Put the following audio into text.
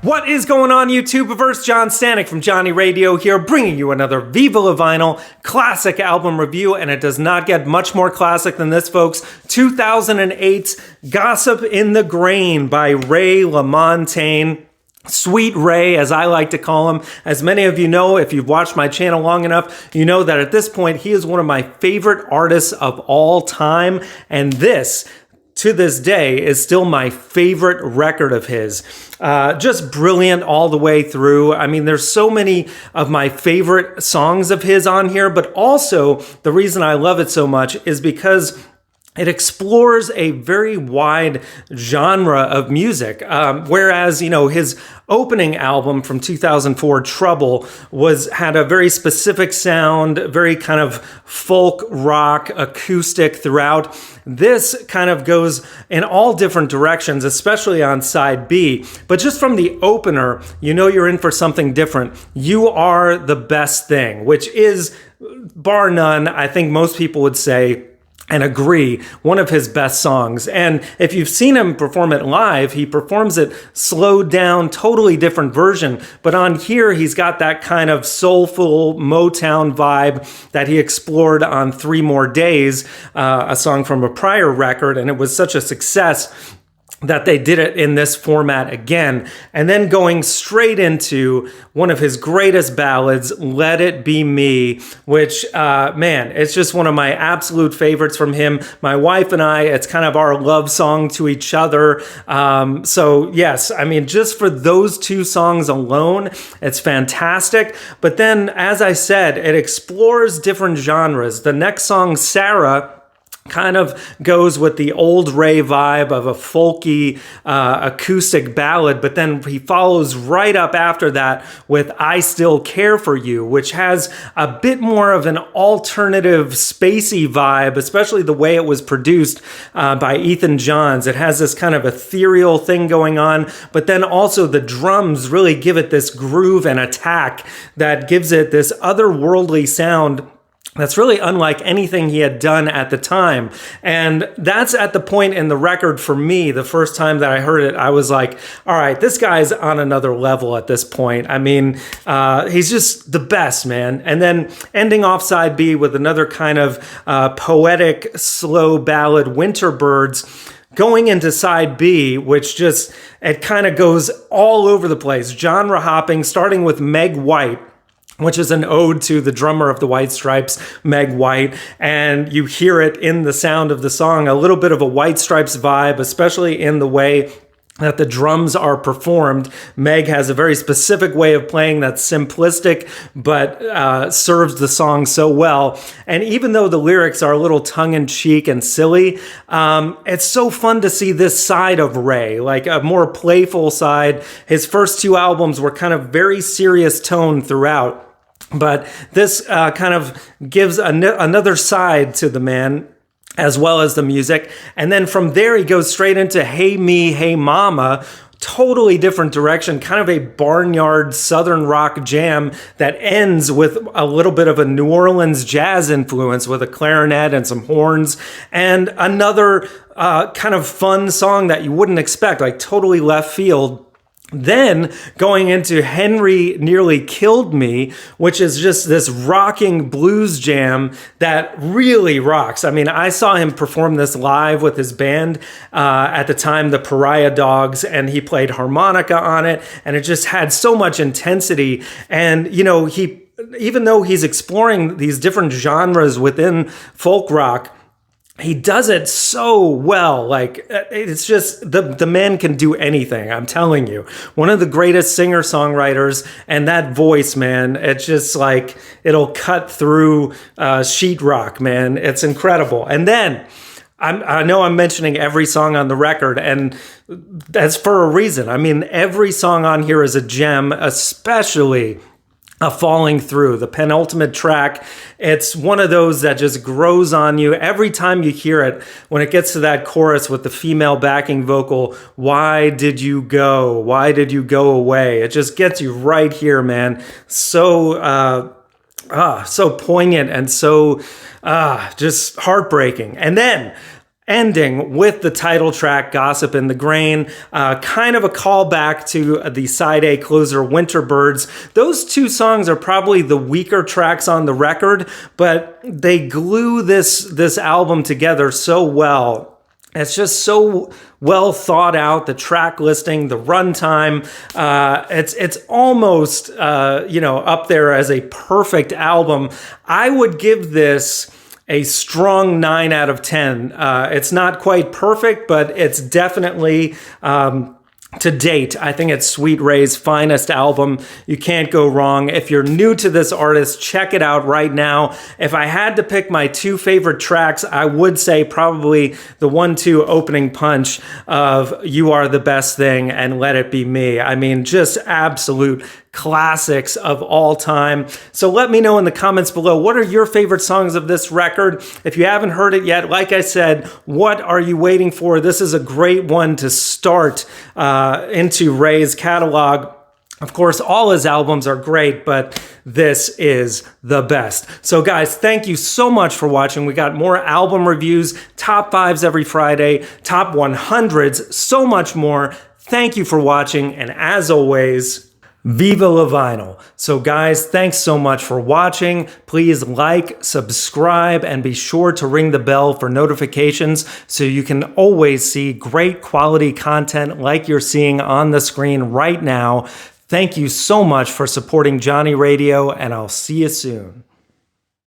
What is going on, YouTubeverse? John Stanek from Johnny Radio here, bringing you another Viva La Vinyl classic album review, and it does not get much more classic than this, folks. 2008's Gossip in the Grain by Ray LaMontagne. Sweet Ray, as I like to call him. As many of you know, if you've watched my channel long enough, you know that at this point, he is one of my favorite artists of all time, and this, to this day, is still my favorite record of his. Just brilliant all the way through. I mean, there's so many of my favorite songs of his on here, but also the reason I love it so much is because it explores a very wide genre of music, whereas, you know, his opening album from 2004, Trouble, had a very specific sound, very kind of folk rock acoustic throughout. This kind of goes in all different directions, especially on side B. But just from the opener, you know you're in for something different. You Are the Best Thing, which is, bar none, I think most people would say, and agree, one of his best songs. And if you've seen him perform it live, he performs it slowed down, totally different version. But on here, he's got that kind of soulful Motown vibe that he explored on 3 More Days, a song from a prior record. And it was such a success that they did it in this format again. And then going straight into one of his greatest ballads, Let It Be Me, which, man, it's just one of my absolute favorites from him. My wife and I, it's kind of our love song to each other. So yes, I mean, just for those 2 songs alone, it's fantastic. But then, as I said, it explores different genres. The next song, Sarah, kind of goes with the old Ray vibe of a folky acoustic ballad, but then he follows right up after that with I Still Care For You, which has a bit more of an alternative spacey vibe, especially the way it was produced by Ethan Johns. It has this kind of ethereal thing going on, but then also the drums really give it this groove and attack that gives it this otherworldly sound that's really unlike anything he had done at the time. And that's at the point in the record for me, the first time that I heard it, I was like, all right, this guy's on another level at this point. I mean, he's just the best, man. And then ending off side B with another kind of poetic, slow ballad, Winter Birds, going into side B, which just, it kind of goes all over the place, genre hopping, starting with Meg White, which is an ode to the drummer of the White Stripes, Meg White, and you hear it in the sound of the song, a little bit of a White Stripes vibe, especially in the way that the drums are performed. Meg has a very specific way of playing that's simplistic, but serves the song so well. And even though the lyrics are a little tongue-in-cheek and silly, it's so fun to see this side of Ray, like a more playful side. His first 2 albums were kind of very serious tone throughout. But this kind of gives another side to the man, as well as the music. And then from there, he goes straight into Hey Me, Hey Mama, totally different direction, kind of a barnyard Southern rock jam that ends with a little bit of a New Orleans jazz influence with a clarinet and some horns, and another kind of fun song that you wouldn't expect, like totally left field. Then going into Henry Nearly Killed Me, which is just this rocking blues jam that really rocks. I mean, I saw him perform this live with his band at the time, the Pariah Dogs, and he played harmonica on it, and it just had so much intensity. And, you know, even though he's exploring these different genres within folk rock, he does it so well. Like, it's just, the man can do anything, I'm telling you. One of the greatest singer-songwriters, and that voice, man, it's just like, it'll cut through sheetrock, man. It's incredible. And then, I know I'm mentioning every song on the record, and that's for a reason. I mean, every song on here is a gem, especially Falling Through, the penultimate track. It's one of those that just grows on you every time you hear it. When it gets to that chorus with the female backing vocal, why did you go? Why did you go away? It just gets you right here, man. So poignant and so just heartbreaking. And then ending with the title track, Gossip in the Grain, kind of a callback to the side A closer, Winter Birds. Those two songs are probably the weaker tracks on the record, but they glue this album together so well. It's just so well thought out, the track listing, the runtime. It's almost, up there as a perfect album. I would give this a strong 9 out of 10. It's not quite perfect, but it's definitely, to date, I think it's Sweet Ray's finest album. You can't go wrong. If you're new to this artist, check it out right now. If I had to pick my two favorite tracks, I would say probably the 1-2 opening punch of You Are the Best Thing and Let It Be Me. I mean, just absolute classics of all time. So let me know in the comments below, what are your favorite songs of this record? If you haven't heard it yet, like I said, what are you waiting for? This is a great one to start into Ray's catalog. Of course, all his albums are great, but this is the best. So guys, thank you so much for watching. We got more album reviews, top 5s every Friday, top 100s, so much more. Thank you for watching, and as always, Viva La Vinyl. So guys, thanks so much for watching. Please like, subscribe, and be sure to ring the bell for notifications so you can always see great quality content like you're seeing on the screen right now. Thank you so much for supporting Johnny Radio, and I'll see you soon.